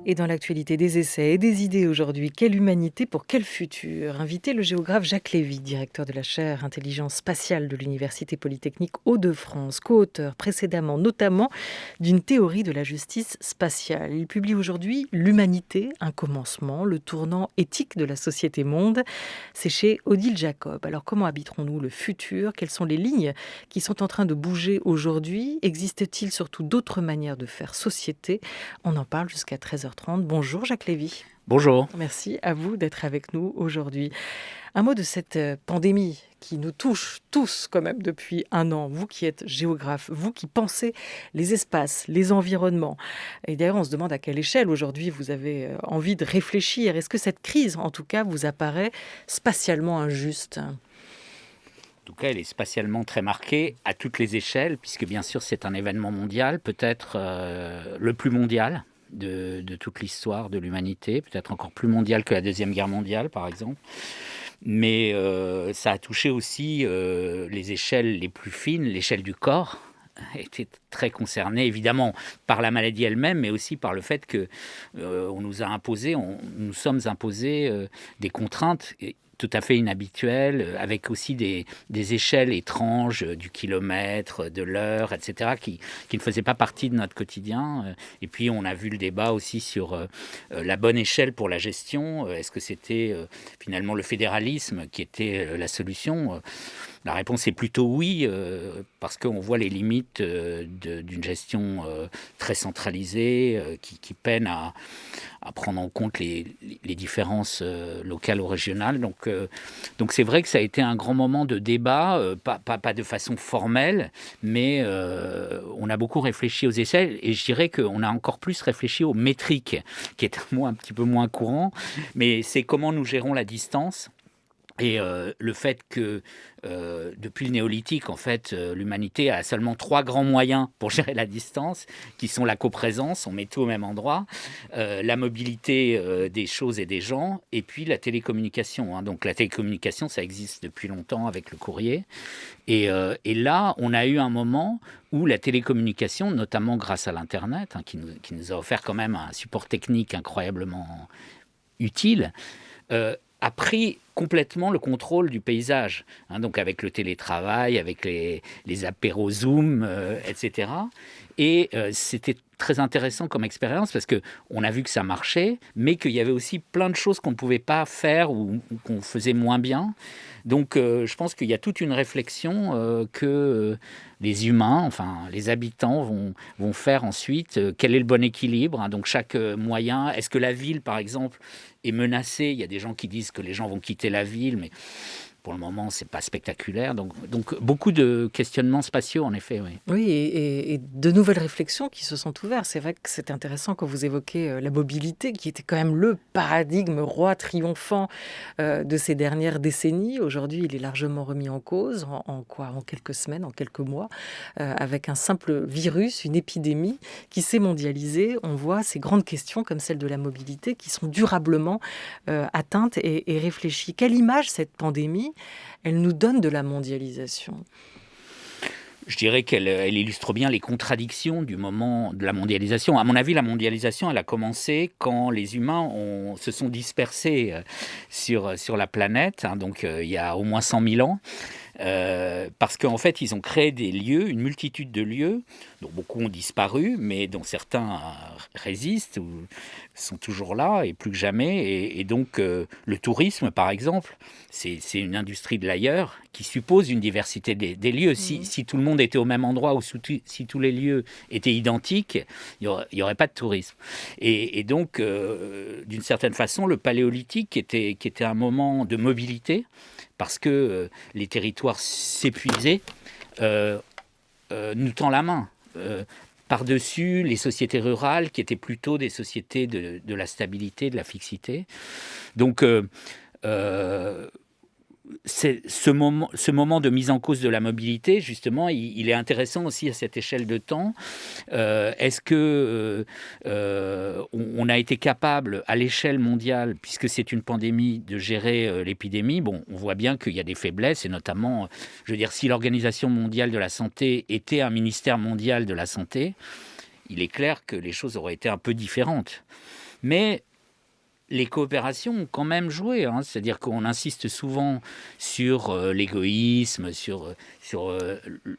Et dans l'actualité des essais et des idées aujourd'hui, quelle humanité pour quel futur? Invité le géographe Jacques Lévy, directeur de la chaire Intelligence spatiale de l'Université Polytechnique Hauts-de-France, co-auteur précédemment notamment d'une théorie de la justice spatiale. Il publie aujourd'hui L'humanité, un commencement, le tournant éthique de la société monde. C'est chez Odile Jacob. Alors comment habiterons-nous le futur? Quelles sont les lignes qui sont en train de bouger aujourd'hui? Existe-t-il surtout d'autres manières de faire société? On en parle jusqu'à 13h30. Bonjour Jacques Lévy. Bonjour. Merci à vous d'être avec nous aujourd'hui. Un mot de cette pandémie qui nous touche tous quand même depuis un an. Vous qui êtes géographe, vous qui pensez les espaces, les environnements. Et d'ailleurs, on se demande à quelle échelle aujourd'hui vous avez envie de réfléchir. Est-ce que cette crise, en tout cas, vous apparaît spatialement injuste ? En tout cas, elle est spatialement très marquée à toutes les échelles, puisque bien sûr c'est un événement mondial, peut-être le plus mondial de toute l'histoire de l'humanité, peut-être encore plus mondial que la Deuxième Guerre mondiale par exemple. Mais ça a touché aussi les échelles les plus fines, l'échelle du corps était très concernée évidemment par la maladie elle-même, mais aussi par le fait que on nous sommes imposés des contraintes tout à fait inhabituelles, avec aussi des échelles étranges du kilomètre, de l'heure, etc., qui ne faisaient pas partie de notre quotidien. Et puis on a vu le débat aussi sur la bonne échelle pour la gestion. Est-ce que c'était finalement le fédéralisme qui était la solution ? La réponse est plutôt oui, parce qu'on voit les limites d'une gestion très centralisée, qui peine à prendre en compte les différences locales ou régionales. Donc c'est vrai que ça a été un grand moment de débat, pas de façon formelle, mais on a beaucoup réfléchi aux échelles, et je dirais qu'on a encore plus réfléchi aux métriques, qui est un mot un petit peu moins courant, mais c'est comment nous gérons la distance. Et le fait que depuis le néolithique, en fait, l'humanité a seulement 3 grands moyens pour gérer la distance, qui sont la coprésence, on met tout au même endroit, la mobilité des choses et des gens, et puis la télécommunication. Donc la télécommunication, ça existe depuis longtemps avec le courrier. Et là, on a eu un moment où la télécommunication, notamment grâce à l'Internet, qui nous a offert quand même un support technique incroyablement utile, a pris complètement le contrôle du paysage, donc avec le télétravail, avec les apéros Zoom, etc. Et c'était très intéressant comme expérience parce qu'on a vu que ça marchait, mais qu'il y avait aussi plein de choses qu'on ne pouvait pas faire ou qu'on faisait moins bien. Donc je pense qu'il y a toute une réflexion que les humains, enfin les habitants vont faire ensuite. Quel est le bon équilibre, donc chaque moyen. Est-ce que la ville, par exemple, est menacée ? Il y a des gens qui disent que les gens vont quitter la ville, mais pour le moment, c'est pas spectaculaire. Donc beaucoup de questionnements spatiaux, en effet. Oui, oui et de nouvelles réflexions qui se sont ouvertes. C'est vrai que c'est intéressant quand vous évoquez la mobilité, qui était quand même le paradigme roi triomphant de ces dernières décennies. Aujourd'hui, il est largement remis en cause, en quelques semaines, en quelques mois, avec un simple virus, une épidémie qui s'est mondialisée. On voit ces grandes questions comme celle de la mobilité qui sont durablement atteintes et réfléchies. Quelle image cette pandémie elle nous donne de la mondialisation? Je dirais qu'elle illustre bien les contradictions du moment de la mondialisation. À mon avis, la mondialisation, elle a commencé quand les humains se sont dispersés sur la planète, donc il y a au moins 100 000 ans. Parce qu'en fait, ils ont créé des lieux, une multitude de lieux, dont beaucoup ont disparu, mais dont certains résistent ou sont toujours là, et plus que jamais. Et donc, le tourisme, par exemple, c'est une industrie de l'ailleurs qui suppose une diversité des lieux. Si tout le monde était au même endroit, ou si tous les lieux étaient identiques, il n'y aurait pas de tourisme. Et donc, d'une certaine façon, le paléolithique, qui était un moment de mobilité, parce que les territoires s'épuisaient, nous tend la main. Par-dessus les sociétés rurales, qui étaient plutôt des sociétés de la stabilité, de la fixité. Donc, c'est ce moment de mise en cause de la mobilité, justement, il est intéressant aussi à cette échelle de temps. Est-ce que on a été capable, à l'échelle mondiale, puisque c'est une pandémie, de gérer l'épidémie ? Bon, on voit bien qu'il y a des faiblesses, et notamment, je veux dire, si l'Organisation mondiale de la santé était un ministère mondial de la santé, il est clair que les choses auraient été un peu différentes. Mais les coopérations ont quand même joué, hein. C'est-à-dire qu'on insiste souvent sur l'égoïsme, sur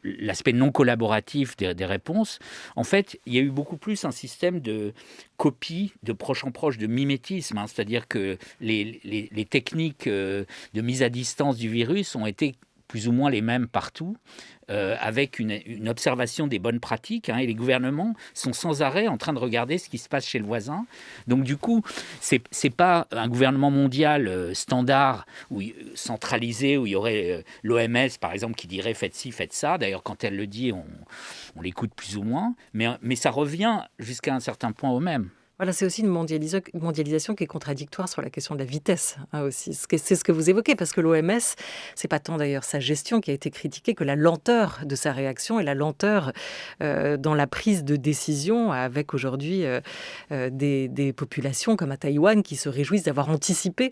l'aspect non collaboratif des réponses. En fait, il y a eu beaucoup plus un système de copie, de proche en proche, de mimétisme, hein. C'est-à-dire que les techniques de mise à distance du virus ont été plus ou moins les mêmes partout, avec une observation des bonnes pratiques, hein, et les gouvernements sont sans arrêt en train de regarder ce qui se passe chez le voisin. Donc du coup, c'est pas un gouvernement mondial standard, centralisé, où il y aurait l'OMS, par exemple, qui dirait faites ci, faites ça. D'ailleurs, quand elle le dit, on l'écoute plus ou moins, mais ça revient jusqu'à un certain point au même. Voilà, c'est aussi une mondialisation qui est contradictoire sur la question de la vitesse, hein, aussi. C'est ce que vous évoquez, parce que l'OMS, c'est pas tant d'ailleurs sa gestion qui a été critiquée que la lenteur de sa réaction et la lenteur dans la prise de décision, avec aujourd'hui des populations comme à Taïwan qui se réjouissent d'avoir anticipé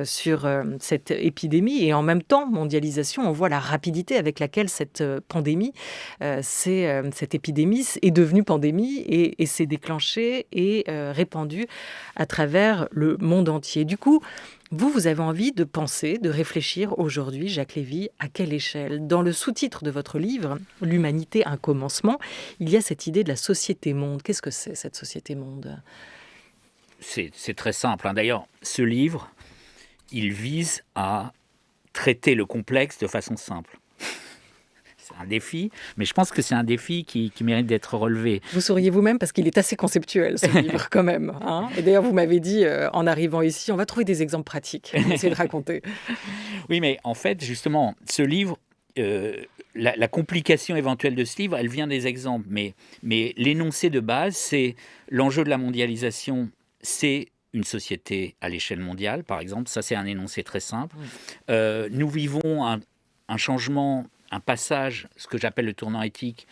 sur cette épidémie. Et en même temps, mondialisation, on voit la rapidité avec laquelle cette pandémie, cette épidémie est devenue pandémie et s'est déclenchée et répandue à travers le monde entier. Du coup, vous avez envie de penser, de réfléchir aujourd'hui, Jacques Lévy, à quelle échelle ? Dans le sous-titre de votre livre, L'humanité, un commencement, il y a cette idée de la société-monde. Qu'est-ce que c'est, cette société-monde ? C'est très simple, hein. D'ailleurs, ce livre, il vise à traiter le complexe de façon simple. C'est un défi, mais je pense que c'est un défi qui mérite d'être relevé. Vous souriez vous-même parce qu'il est assez conceptuel, ce livre, quand même, hein. Et d'ailleurs, vous m'avez dit, en arrivant ici, on va trouver des exemples pratiques. Essayez de raconter. Oui, mais en fait, justement, ce livre, la complication éventuelle de ce livre, elle vient des exemples. Mais l'énoncé de base, c'est l'enjeu de la mondialisation, c'est une société à l'échelle mondiale, par exemple. Ça, c'est un énoncé très simple. Nous vivons un changement, un passage, ce que j'appelle le tournant éthique,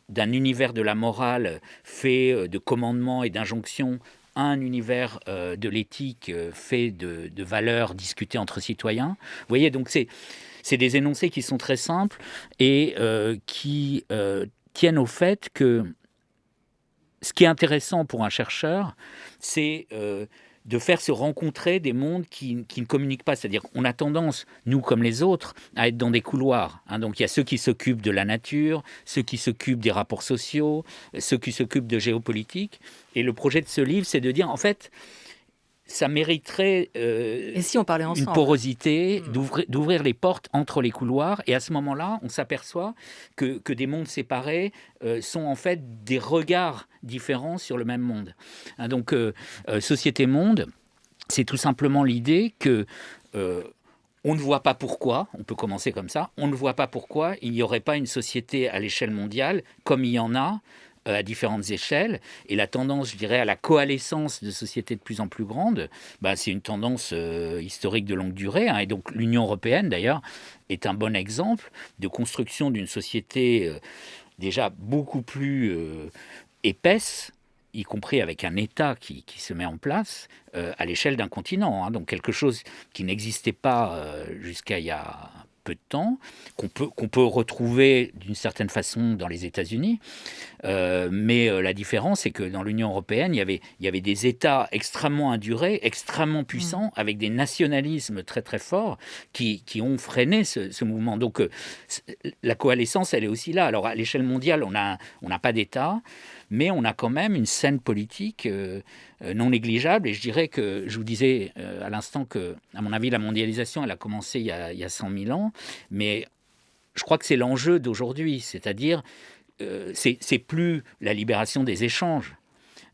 d'un univers de la morale fait de commandements et d'injonctions à un univers de l'éthique fait de valeurs discutées entre citoyens. Vous voyez, donc c'est des énoncés qui sont très simples et qui tiennent au fait que ce qui est intéressant pour un chercheur, c'est de faire se rencontrer des mondes qui ne communiquent pas. C'est-à-dire qu'on a tendance, nous comme les autres, à être dans des couloirs, hein. Donc il y a ceux qui s'occupent de la nature, ceux qui s'occupent des rapports sociaux, ceux qui s'occupent de géopolitique. Et le projet de ce livre, c'est de dire, en fait, ça mériterait Et si on parlait une ensemble ? porosité, d'ouvrir les portes entre les couloirs. Et à ce moment-là, on s'aperçoit que des mondes séparés sont en fait des regards différents sur le même monde, hein. Donc, société-monde, c'est tout simplement l'idée que on ne voit pas pourquoi, on peut commencer comme ça, on ne voit pas pourquoi il n'y aurait pas une société à l'échelle mondiale comme il y en a à différentes échelles. Et la tendance, je dirais, à la coalescence de sociétés de plus en plus grandes, c'est une tendance historique de longue durée, hein. Et donc l'Union européenne, d'ailleurs, est un bon exemple de construction d'une société déjà beaucoup plus épaisse, y compris avec un État qui se met en place à l'échelle d'un continent, hein. Donc quelque chose qui n'existait pas jusqu'à il y a peu de temps, qu'on peut retrouver d'une certaine façon dans les États-Unis. Mais la différence, c'est que dans l'Union européenne, il y avait des États extrêmement indurés, extrêmement puissants, avec des nationalismes très très forts qui ont freiné ce mouvement. Donc la coalescence, elle est aussi là. Alors à l'échelle mondiale, on n'a pas d'État, mais on a quand même une scène politique non négligeable. Et je dirais que, je vous disais à l'instant que, à mon avis, la mondialisation, elle a commencé il y a 100 000 ans, mais je crois que c'est l'enjeu d'aujourd'hui, c'est-à-dire c'est plus la libération des échanges,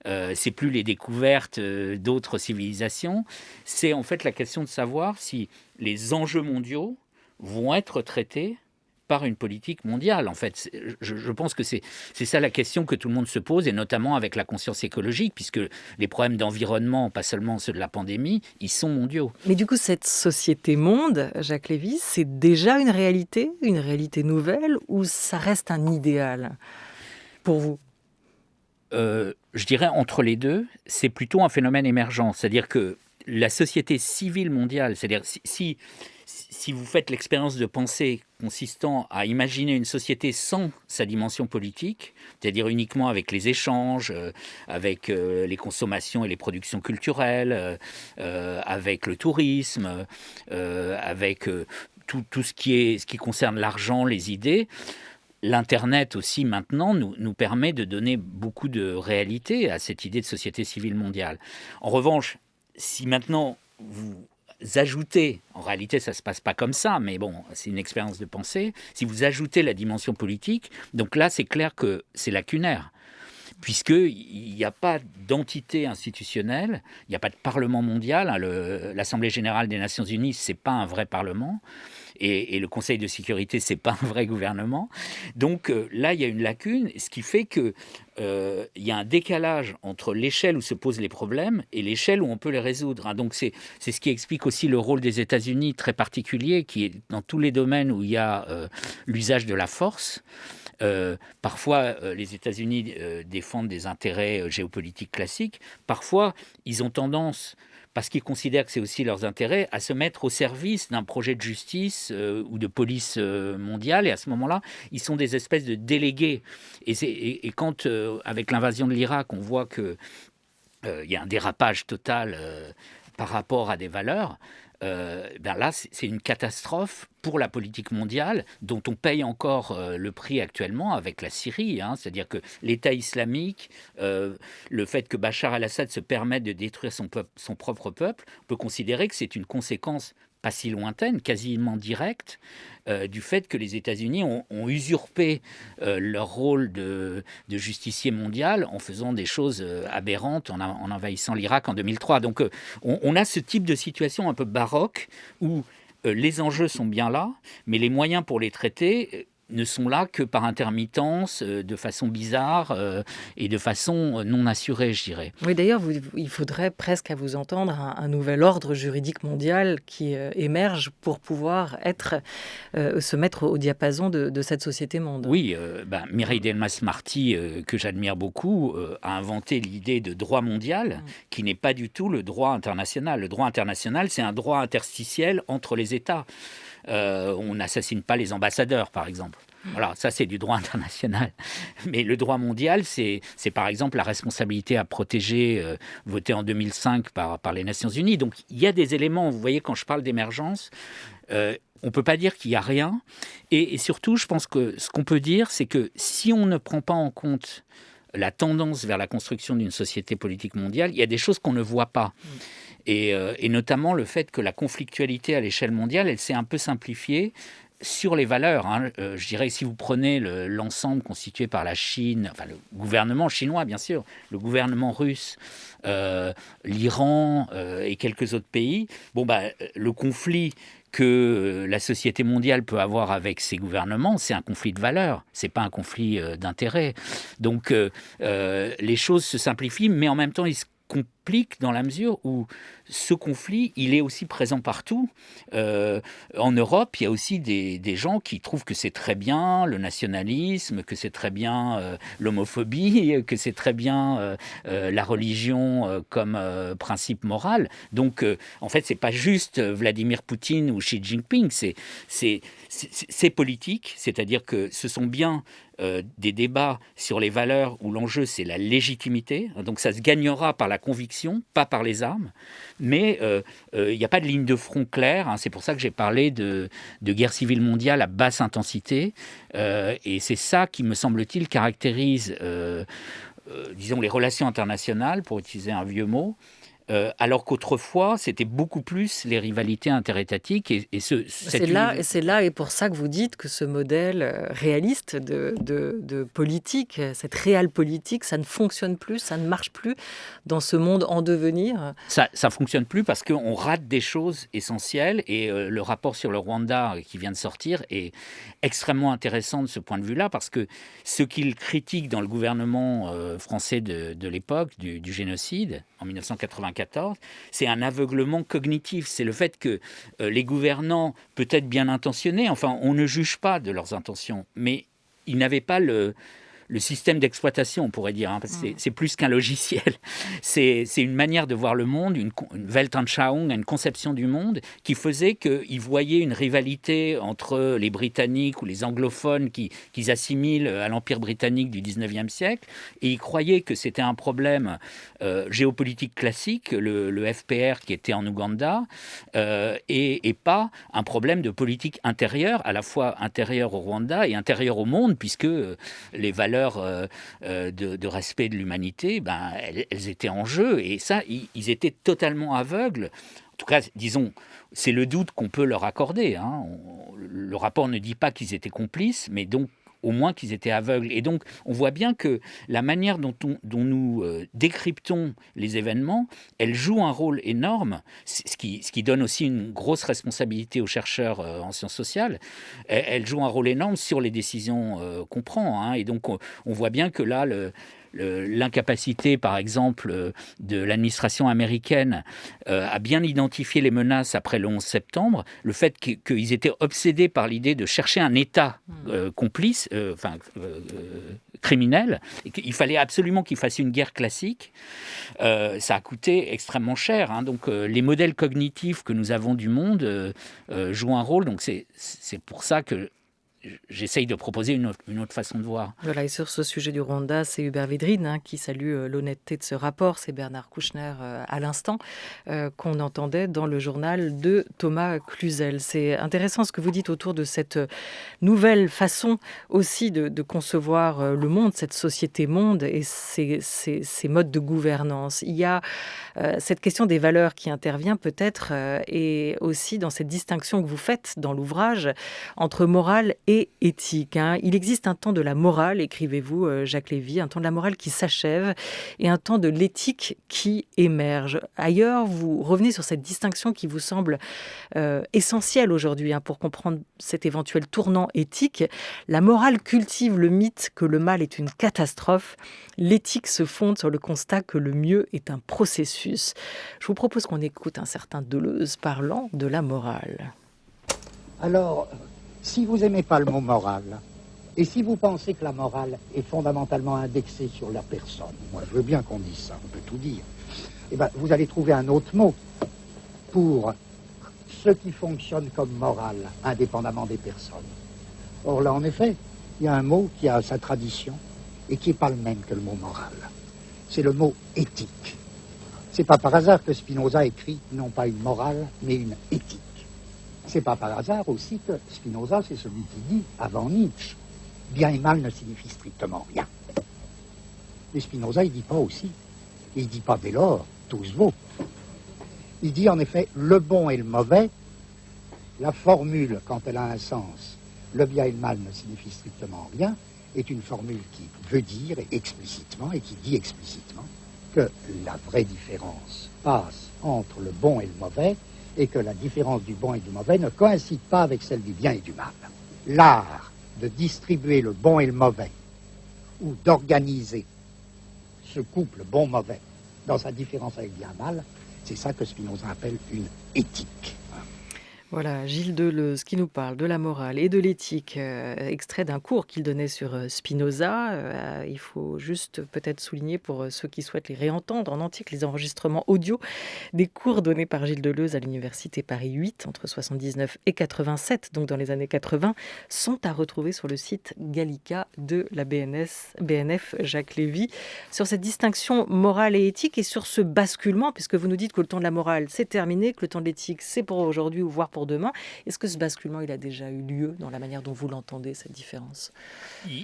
c'est plus les découvertes d'autres civilisations, c'est en fait la question de savoir si les enjeux mondiaux vont être traités par une politique mondiale. En fait, je pense que c'est ça la question que tout le monde se pose, et notamment avec la conscience écologique, puisque les problèmes d'environnement, pas seulement ceux de la pandémie, ils sont mondiaux. Mais du coup, cette société-monde, Jacques Lévy, c'est déjà une réalité nouvelle, ou ça reste un idéal pour vous ? Je dirais entre les deux, c'est plutôt un phénomène émergent. C'est-à-dire que la société civile mondiale, c'est-à-dire si vous faites l'expérience de pensée consistant à imaginer une société sans sa dimension politique, c'est-à-dire uniquement avec les échanges, avec les consommations et les productions culturelles, avec le tourisme, avec tout ce qui concerne l'argent, les idées. L'Internet aussi maintenant nous permet de donner beaucoup de réalité à cette idée de société civile mondiale. En revanche, si maintenant vous ajoutez, en réalité ça ne se passe pas comme ça, mais bon, c'est une expérience de pensée, si vous ajoutez la dimension politique, donc là c'est clair que c'est lacunaire. Puisqu'il n'y a pas d'entité institutionnelle, il n'y a pas de Parlement mondial. L'Assemblée générale des Nations unies, ce n'est pas un vrai Parlement. Et le Conseil de sécurité, ce n'est pas un vrai gouvernement. Donc là, il y a une lacune, ce qui fait qu'il y a un décalage entre l'échelle où se posent les problèmes et l'échelle où on peut les résoudre. Hein. Donc c'est ce qui explique aussi le rôle des États-Unis très particulier, qui est dans tous les domaines où il y a l'usage de la force. Parfois, les États-Unis défendent des intérêts géopolitiques classiques. Parfois, ils ont tendance, parce qu'ils considèrent que c'est aussi leurs intérêts, à se mettre au service d'un projet de justice ou de police mondiale. Et à ce moment-là, ils sont des espèces de délégués. Et quand, avec l'invasion de l'Irak, on voit qu'il y a un dérapage total par rapport à des valeurs, ben là, c'est une catastrophe pour la politique mondiale, dont on paye encore le prix actuellement avec la Syrie. Hein. C'est-à-dire que l'État islamique, le fait que Bachar el-Assad se permette de détruire son propre peuple, on peut considérer que c'est une conséquence pas si lointaine, quasiment directe, du fait que les États-Unis ont usurpé leur rôle de justicier mondial en faisant des choses aberrantes, en envahissant l'Irak en 2003. Donc on a ce type de situation un peu baroque où les enjeux sont bien là, mais les moyens pour les traiter ne sont là que par intermittence, de façon bizarre et de façon non assurée, je dirais. Oui, d'ailleurs, il faudrait presque, à vous entendre, un nouvel ordre juridique mondial qui émerge pour pouvoir se mettre au diapason de cette société-monde. Oui, Mireille Delmas-Marty, que j'admire beaucoup, a inventé l'idée de droit mondial, qui n'est pas du tout le droit international. Le droit international, c'est un droit interstitiel entre les États. On n'assassine pas les ambassadeurs, par exemple. Voilà, ça c'est du droit international. Mais le droit mondial, c'est par exemple la responsabilité à protéger, votée en 2005 par les Nations Unies. Donc il y a des éléments, vous voyez, quand je parle d'émergence, on ne peut pas dire qu'il n'y a rien. Et surtout, je pense que ce qu'on peut dire, c'est que si on ne prend pas en compte la tendance vers la construction d'une société politique mondiale, il y a des choses qu'on ne voit pas. Et notamment le fait que la conflictualité à l'échelle mondiale, elle s'est un peu simplifiée sur les valeurs. Hein. Je dirais que si vous prenez l'ensemble constitué par la Chine, enfin le gouvernement chinois bien sûr, le gouvernement russe, l'Iran et quelques autres pays, le conflit que la société mondiale peut avoir avec ses gouvernements, c'est un conflit de valeurs, c'est pas un conflit d'intérêts. Donc les choses se simplifient, mais en même temps ils se compliquent dans la mesure où ce conflit, il est aussi présent partout. En Europe, il y a aussi des gens qui trouvent que c'est très bien le nationalisme, que c'est très bien l'homophobie, que c'est très bien la religion comme principe moral. Donc, en fait, c'est pas juste Vladimir Poutine ou Xi Jinping, c'est politique, c'est-à-dire que ce sont bien des débats sur les valeurs où l'enjeu, c'est la légitimité. Donc, ça se gagnera par la conviction, pas par les armes. Mais il n'y a pas de ligne de front claire. Hein. C'est pour ça que j'ai parlé de guerre civile mondiale à basse intensité. Et c'est ça qui, me semble-t-il, caractérise, disons, les relations internationales, pour utiliser un vieux mot. Alors qu'autrefois, c'était beaucoup plus les rivalités interétatiques. C'est là et pour ça que vous dites que ce modèle réaliste de politique, cette réelle politique, ça ne fonctionne plus, ça ne marche plus dans ce monde en devenir. Ça ne fonctionne plus parce qu'on rate des choses essentielles. Et le rapport sur le Rwanda qui vient de sortir est extrêmement intéressant de ce point de vue-là, parce que ce qu'il critique dans le gouvernement français de l'époque, du génocide, en 1994, c'est un aveuglement cognitif. C'est le fait que les gouvernants, peut-être bien intentionnés, enfin, on ne juge pas de leurs intentions, mais ils n'avaient pas le système d'exploitation, on pourrait dire, hein, parce que c'est plus qu'un logiciel. C'est une manière de voir le monde, une Weltanschauung, une conception du monde qui faisait qu'ils voyaient une rivalité entre les Britanniques ou les anglophones qu'ils assimilent à l'Empire britannique du 19e siècle, et ils croyaient que c'était un problème géopolitique classique, le FPR qui était en Ouganda, et pas un problème de politique intérieure, à la fois intérieure au Rwanda et intérieure au monde, puisque les valeurs de respect de l'humanité, elles étaient en jeu, et ça, ils étaient totalement aveugles. En tout cas, disons, c'est le doute qu'on peut leur accorder, hein. Le rapport ne dit pas qu'ils étaient complices, mais donc au moins qu'ils étaient aveugles. Et donc, on voit bien que la manière dont nous décryptons les événements, elle joue un rôle énorme, ce qui donne aussi une grosse responsabilité aux chercheurs en sciences sociales. Elle joue un rôle énorme sur les décisions qu'on prend, hein. Et donc, on voit bien que là, l'incapacité, par exemple, de l'administration américaine à bien identifier les menaces après le 11 septembre, le fait qu'ils étaient obsédés par l'idée de chercher un État complice, criminel, et qu'il fallait absolument qu'ils fassent une guerre classique, ça a coûté extrêmement cher, hein. Donc les modèles cognitifs que nous avons du monde jouent un rôle, donc c'est pour ça que j'essaye de proposer une autre façon de voir. Voilà, et sur ce sujet du Rwanda, c'est Hubert Védrine qui salue l'honnêteté de ce rapport. C'est Bernard Kouchner à l'instant qu'on entendait dans le journal de Thomas Cluzel. C'est intéressant ce que vous dites autour de cette nouvelle façon aussi de concevoir le monde, cette société-monde et ces modes de gouvernance. Il y a cette question des valeurs qui intervient peut-être et aussi dans cette distinction que vous faites dans l'ouvrage entre morale et éthique, hein. Il existe un temps de la morale, écrivez-vous Jacques Lévy, un temps de la morale qui s'achève et un temps de l'éthique qui émerge. Ailleurs, vous revenez sur cette distinction qui vous semble essentielle aujourd'hui, hein, pour comprendre cet éventuel tournant éthique. La morale cultive le mythe que le mal est une catastrophe. L'éthique se fonde sur le constat que le mieux est un processus. Je vous propose qu'on écoute un certain Deleuze parlant de la morale. Alors, si vous n'aimez pas le mot morale, et si vous pensez que la morale est fondamentalement indexée sur la personne, moi je veux bien qu'on dise ça, on peut tout dire, eh bien, vous allez trouver un autre mot pour ce qui fonctionne comme morale, indépendamment des personnes. Or là, en effet, il y a un mot qui a sa tradition et qui n'est pas le même que le mot moral. C'est le mot éthique. C'est pas par hasard que Spinoza écrit non pas une morale, mais une éthique. C'est pas par hasard aussi que Spinoza, c'est celui qui dit, avant Nietzsche, bien et mal ne signifie strictement rien. Mais Spinoza, il dit pas aussi. Il dit pas dès lors, tous vaut. Il dit en effet, le bon et le mauvais, la formule, quand elle a un sens, le bien et le mal ne signifient strictement rien, est une formule qui veut dire explicitement, et qui dit explicitement, que la vraie différence passe entre le bon et le mauvais, et que la différence du bon et du mauvais ne coïncide pas avec celle du bien et du mal. L'art de distribuer le bon et le mauvais, ou d'organiser ce couple bon-mauvais dans sa différence avec bien et mal, c'est ça que Spinoza appelle une éthique. Voilà, Gilles Deleuze qui nous parle de la morale et de l'éthique, extrait d'un cours qu'il donnait sur Spinoza. Il faut juste peut-être souligner pour ceux qui souhaitent les réentendre en entier que les enregistrements audio des cours donnés par Gilles Deleuze à l'université Paris 8 entre 79 et 87, donc dans les années 80, sont à retrouver sur le site Gallica de la BNF Jacques Lévy. Sur cette distinction morale et éthique et sur ce basculement, puisque vous nous dites que le temps de la morale c'est terminé, que le temps de l'éthique c'est pour aujourd'hui ou voire pour demain. Est-ce que ce basculement, il a déjà eu lieu dans la manière dont vous l'entendez, cette différence ?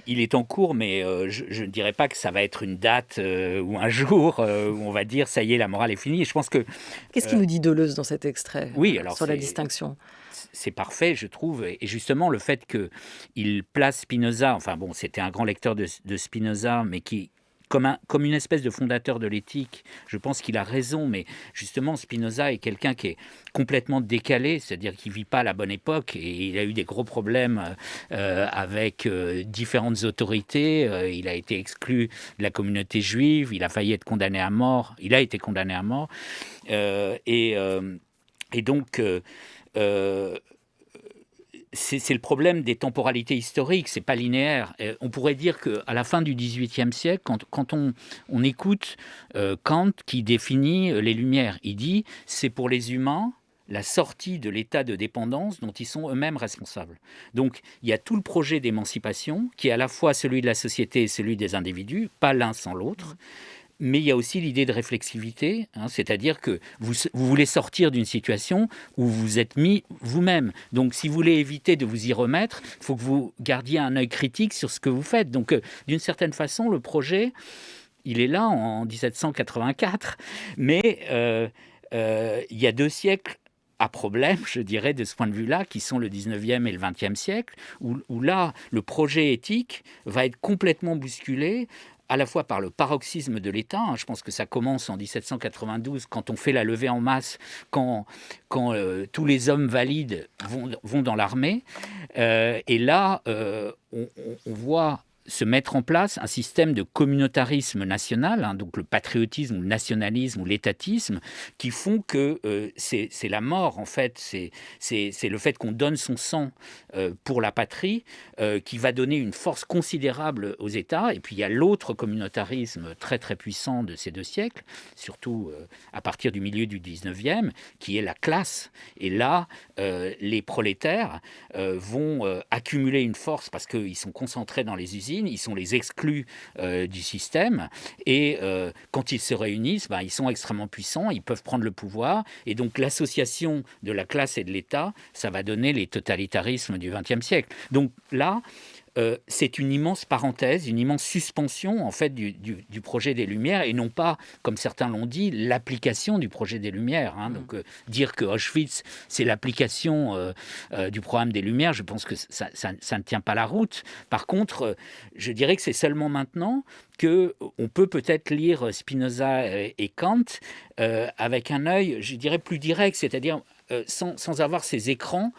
Il est en cours, mais je ne dirais pas que ça va être une date ou un jour où on va dire ça y est, la morale est finie. Je pense que qu'est-ce qu'il nous dit Deleuze dans cet extrait alors sur la distinction ? C'est parfait, je trouve. Et justement, le fait qu'il place Spinoza, enfin bon, c'était un grand lecteur de Spinoza, mais qui comme une espèce de fondateur de l'éthique, je pense qu'il a raison, mais justement Spinoza est quelqu'un qui est complètement décalé, c'est-à-dire qu'il ne vit pas à la bonne époque et il a eu des gros problèmes avec différentes autorités. Il a été exclu de la communauté juive, il a failli être condamné à mort, il a été condamné à mort. Et donc... c'est le problème des temporalités historiques, c'est pas linéaire. On pourrait dire qu'à la fin du XVIIIe siècle, quand on écoute Kant qui définit les Lumières, il dit « c'est pour les humains la sortie de l'état de dépendance dont ils sont eux-mêmes responsables ». Donc il y a tout le projet d'émancipation qui est à la fois celui de la société et celui des individus, pas l'un sans l'autre. Mais il y a aussi l'idée de réflexivité, c'est-à-dire que vous voulez sortir d'une situation où vous vous êtes mis vous-même. Donc, si vous voulez éviter de vous y remettre, il faut que vous gardiez un œil critique sur ce que vous faites. Donc, d'une certaine façon, le projet, il est là en 1784, mais il y a 2 siècles à problème, je dirais, de ce point de vue-là, qui sont le 19e et le 20e siècle, où là, le projet éthique va être complètement bousculé, à la fois par le paroxysme de l'État. Je pense que ça commence en 1792, quand on fait la levée en masse, quand tous les hommes valides vont dans l'armée. Et là, on voit se mettre en place un système de communautarisme national, donc le patriotisme, le nationalisme ou l'étatisme, qui font que c'est la mort, en fait, c'est le fait qu'on donne son sang pour la patrie qui va donner une force considérable aux États. Et puis il y a l'autre communautarisme très très puissant de ces 2 siècles, surtout à partir du milieu du 19e, qui est la classe. Et là, les prolétaires vont accumuler une force parce qu'ils sont concentrés dans les usines, ils sont les exclus du système, et quand ils se réunissent, ils sont extrêmement puissants, ils peuvent prendre le pouvoir, et donc l'association de la classe et de l'État, ça va donner les totalitarismes du XXe siècle. Donc là, c'est une immense parenthèse, une immense suspension en fait du projet des Lumières, et non pas, comme certains l'ont dit, l'application du projet des Lumières. Donc dire que Auschwitz c'est l'application du programme des Lumières, je pense que ça ne tient pas la route. Par contre, je dirais que c'est seulement maintenant qu'on peut peut-être lire Spinoza et Kant avec un œil, je dirais, plus direct, c'est-à-dire sans avoir ces écrans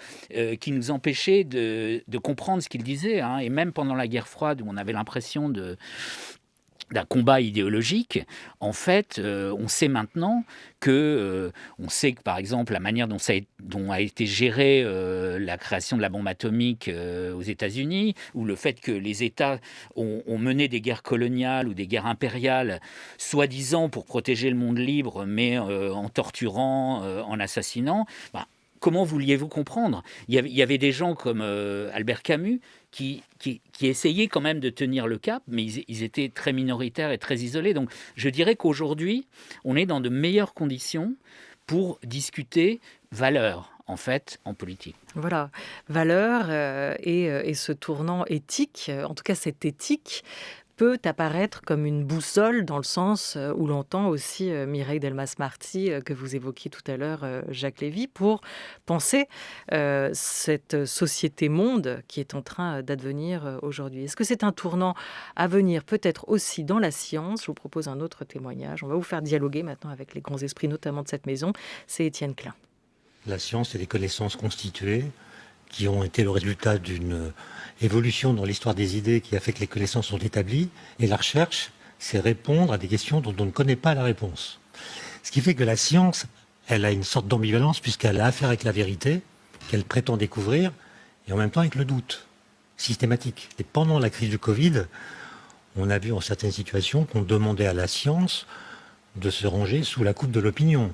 qui nous empêchaient de comprendre ce qu'il disait. Et même pendant la guerre froide, où on avait l'impression d'un combat idéologique, en fait, on sait maintenant que, par exemple, la manière dont a été gérée la création de la bombe atomique aux États-Unis, ou le fait que les États ont mené des guerres coloniales ou des guerres impériales, soi-disant pour protéger le monde libre, mais en torturant, en assassinant, comment vouliez-vous comprendre ? Il y avait des gens comme Albert Camus qui essayaient quand même de tenir le cap, mais ils étaient très minoritaires et très isolés. Donc je dirais qu'aujourd'hui, on est dans de meilleures conditions pour discuter valeurs, en fait, en politique. Voilà, valeurs et ce tournant éthique, en tout cas cette éthique, peut apparaître comme une boussole dans le sens où l'on entend aussi Mireille Delmas-Marty, que vous évoquiez tout à l'heure, Jacques Lévy, pour penser cette société-monde qui est en train d'advenir aujourd'hui. Est-ce que c'est un tournant à venir peut-être aussi dans la science ? Je vous propose un autre témoignage. On va vous faire dialoguer maintenant avec les grands esprits, notamment de cette maison. C'est Étienne Klein. La science, c'est des connaissances constituées qui ont été le résultat d'une évolution dans l'histoire des idées qui a fait que les connaissances sont établies. Et la recherche, c'est répondre à des questions dont on ne connaît pas la réponse. Ce qui fait que la science, elle a une sorte d'ambivalence puisqu'elle a affaire avec la vérité, qu'elle prétend découvrir, et en même temps avec le doute systématique. Et pendant la crise du Covid, on a vu en certaines situations qu'on demandait à la science de se ranger sous la coupe de l'opinion.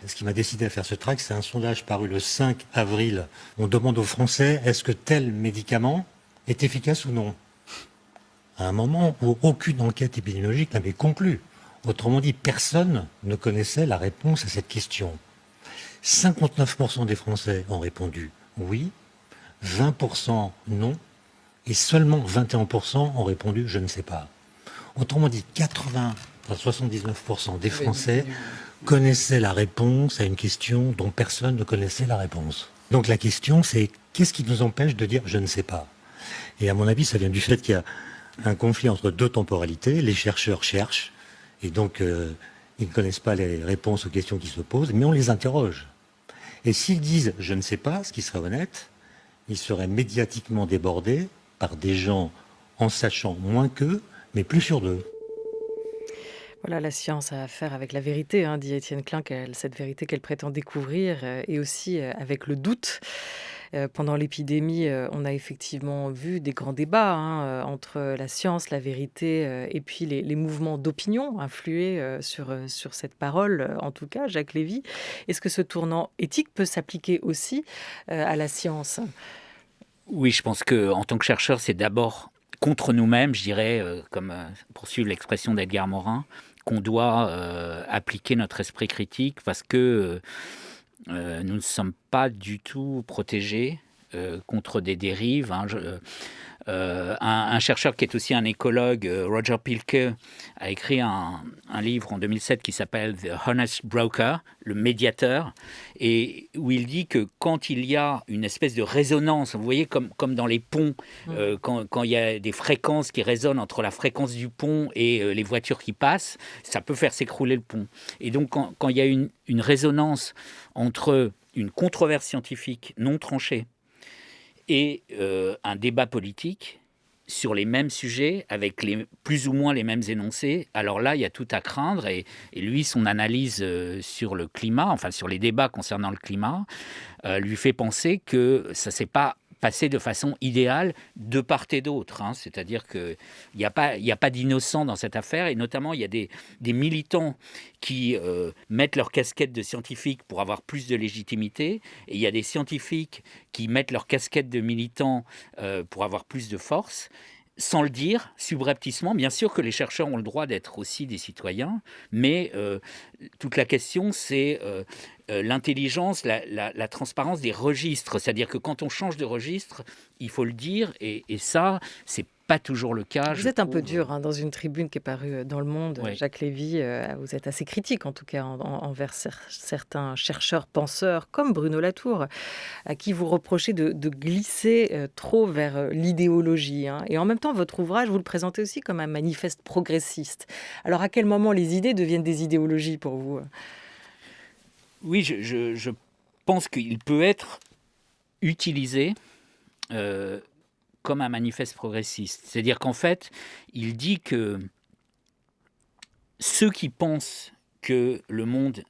Ce qui m'a décidé à faire ce tract, c'est un sondage paru le 5 avril. On demande aux Français, est-ce que tel médicament est efficace ou non ? À un moment où aucune enquête épidémiologique n'avait conclu. Autrement dit, personne ne connaissait la réponse à cette question. 59% des Français ont répondu oui, 20% non, et seulement 21% ont répondu je ne sais pas. Autrement dit, 79% des Français connaissaient la réponse à une question dont personne ne connaissait la réponse. Donc la question, c'est qu'est-ce qui nous empêche de dire je ne sais pas ? Et à mon avis, ça vient du fait qu'il y a un conflit entre 2 temporalités. Les chercheurs cherchent, et donc ils ne connaissent pas les réponses aux questions qui se posent, mais on les interroge. Et s'ils disent je ne sais pas, ce qui serait honnête, ils seraient médiatiquement débordés par des gens en sachant moins qu'eux, mais plus sûrs d'eux. Voilà, la science a à faire avec la vérité, dit Étienne Klein, cette vérité qu'elle prétend découvrir, et aussi avec le doute. Pendant l'épidémie, on a effectivement vu des grands débats entre la science, la vérité et puis les mouvements d'opinion influer sur cette parole, en tout cas, Jacques Lévy. Est-ce que ce tournant éthique peut s'appliquer aussi à la science? Oui, je pense qu'en tant que chercheur, c'est d'abord contre nous-mêmes, je dirais, comme pour suivre l'expression d'Edgar Morin, qu'on doit appliquer notre esprit critique parce que nous ne sommes pas du tout protégés contre des dérives. Un chercheur qui est aussi un écologue, Roger Pielke, a écrit un livre en 2007 qui s'appelle The Honest Broker, le médiateur, et où il dit que quand il y a une espèce de résonance, vous voyez comme dans les ponts, quand il y a des fréquences qui résonnent entre la fréquence du pont et les voitures qui passent, ça peut faire s'écrouler le pont. Et donc quand il y a une résonance entre une controverse scientifique non tranchée et un débat politique sur les mêmes sujets, avec plus ou moins les mêmes énoncés, alors là, il y a tout à craindre. Et lui, son analyse sur le climat, enfin sur les débats concernant le climat, lui fait penser que ça ne s'est pas passé de façon idéale de part et d'autre. C'est-à-dire qu'il n'y a pas d'innocent dans cette affaire, et notamment il y a des militants qui mettent leur casquette de scientifique pour avoir plus de légitimité, et il y a des scientifiques qui mettent leur casquette de militants pour avoir plus de force, sans le dire, subrepticement. Bien sûr que les chercheurs ont le droit d'être aussi des citoyens, mais toute la question, c'est l'intelligence, la transparence des registres. C'est-à-dire que quand on change de registre, il faut le dire, et ça, c'est pas toujours le cas. Vous êtes un peu dur dans une tribune qui est parue dans Le Monde, Ouais. Jacques Lévy. Vous êtes assez critique, en tout cas, envers certains chercheurs, penseurs, comme Bruno Latour, à qui vous reprochez de glisser trop vers l'idéologie. Et en même temps, votre ouvrage, vous le présentez aussi comme un manifeste progressiste. Alors, à quel moment les idées deviennent des idéologies pour vous? Oui, je pense qu'il peut être utilisé comme un manifeste progressiste. C'est-à-dire qu'en fait, il dit que ceux qui pensent que le monde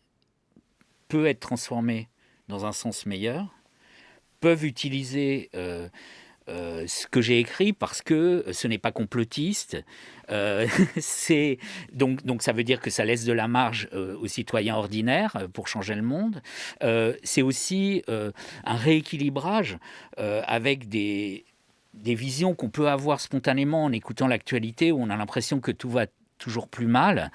peut être transformé dans un sens meilleur peuvent utiliser ce que j'ai écrit parce que ce n'est pas complotiste. Donc ça veut dire que ça laisse de la marge aux citoyens ordinaires pour changer le monde. C'est aussi un rééquilibrage avec des visions qu'on peut avoir spontanément en écoutant l'actualité, où on a l'impression que tout va toujours plus mal.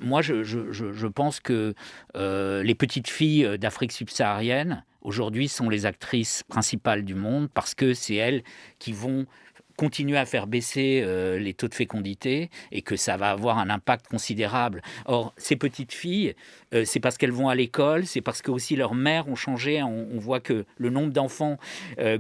Moi, je pense que les petites filles d'Afrique subsaharienne, aujourd'hui, sont les actrices principales du monde, parce que c'est elles qui vont continuer à faire baisser les taux de fécondité, et que ça va avoir un impact considérable. Or, ces petites filles, c'est parce qu'elles vont à l'école, c'est parce que aussi leurs mères ont changé. On voit que le nombre d'enfants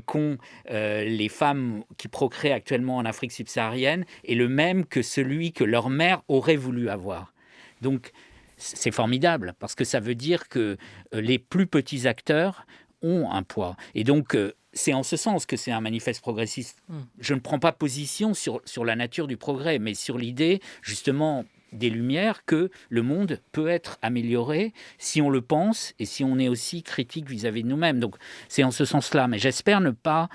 qu'ont les femmes qui procréent actuellement en Afrique subsaharienne est le même que celui que leur mère aurait voulu avoir. Donc, c'est formidable, parce que ça veut dire que les plus petits acteurs ont un poids. Et donc, c'est en ce sens que c'est un manifeste progressiste. Je ne prends pas position sur la nature du progrès, mais sur l'idée, justement, des Lumières, que le monde peut être amélioré si on le pense et si on est aussi critique vis-à-vis de nous-mêmes. Donc, c'est en ce sens-là. Mais j'espère ne pas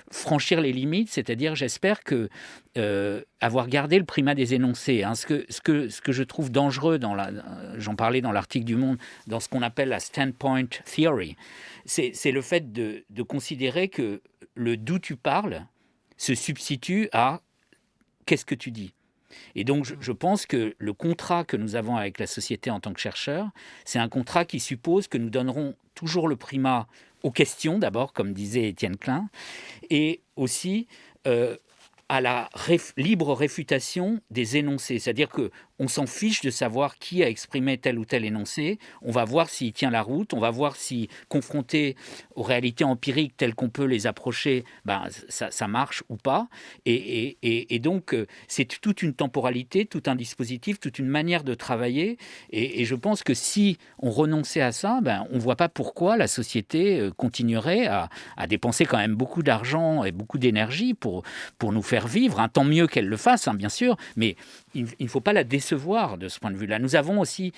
franchir les limites, c'est-à-dire j'espère que avoir gardé le primat des énoncés, ce que je trouve dangereux, j'en parlais dans l'article du Monde, dans ce qu'on appelle la standpoint theory, c'est le fait de considérer que le d'où tu parles se substitue à qu'est-ce que tu dis. Et donc je pense que le contrat que nous avons avec la société en tant que chercheurs, c'est un contrat qui suppose que nous donnerons toujours le primat aux questions d'abord, comme disait Étienne Klein, et aussi à la libre réfutation des énoncés. C'est-à-dire qu'on s'en fiche de savoir qui a exprimé tel ou tel énoncé. On va voir s'il tient la route, on va voir si, confronté aux réalités empiriques telles qu'on peut les approcher, ça marche ou pas. Et donc, c'est toute une temporalité, tout un dispositif, toute une manière de travailler. Et je pense que si on renonçait à ça, on ne voit pas pourquoi la société continuerait à dépenser quand même beaucoup d'argent et beaucoup d'énergie pour nous faire vivre. Tant mieux qu'elle le fasse, bien sûr, mais il ne faut pas la décevoir de ce point de vue-là. Nous avons aussi,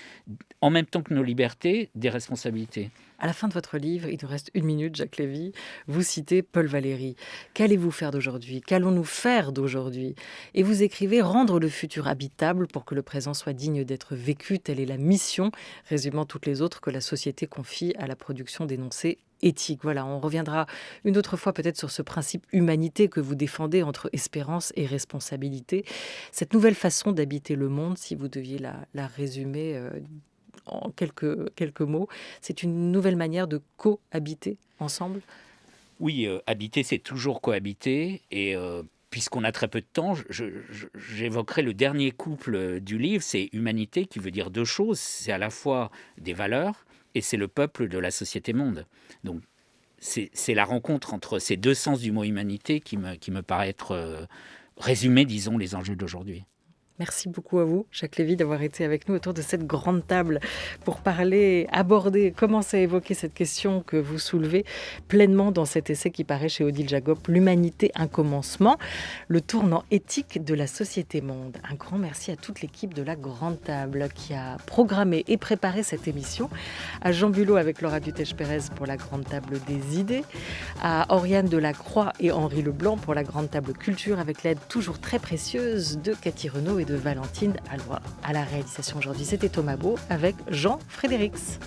en même temps que nos libertés, des responsabilités. À la fin de votre livre, il nous reste 1 minute, Jacques Lévy, vous citez Paul Valéry. Qu'allez-vous faire d'aujourd'hui ? Qu'allons-nous faire d'aujourd'hui ? Et vous écrivez « Rendre le futur habitable pour que le présent soit digne d'être vécu, telle est la mission, résumant toutes les autres que la société confie à la production d'énoncés éthiques ». Voilà, on reviendra une autre fois peut-être sur ce principe humanité que vous défendez entre espérance et responsabilité. Cette nouvelle façon d'habiter le monde, si vous deviez la résumer en quelques mots, c'est une nouvelle manière de cohabiter ensemble ? Oui, habiter, c'est toujours cohabiter. Et puisqu'on a très peu de temps, j'évoquerai le dernier couple du livre, c'est humanité, qui veut dire 2 choses. C'est à la fois des valeurs et c'est le peuple de la société monde. Donc, c'est la rencontre entre ces 2 sens du mot humanité qui me paraît être résumé, disons, les enjeux d'aujourd'hui. Merci beaucoup à vous, Jacques Lévy, d'avoir été avec nous autour de cette grande table pour parler, aborder, commencer à évoquer cette question que vous soulevez pleinement dans cet essai qui paraît chez Odile Jacob, L'humanité, un commencement, le tournant éthique de la société monde. Un grand merci à toute l'équipe de la grande table qui a programmé et préparé cette émission, à Jean Bulot avec Laura Dutèche-Pérez pour la grande table des idées, à Oriane Delacroix et Henri Leblanc pour la grande table culture avec l'aide toujours très précieuse de Cathy Renaud et de Valentine Alloy. À la réalisation aujourd'hui, c'était Thomas Beau avec Jean Frédérix.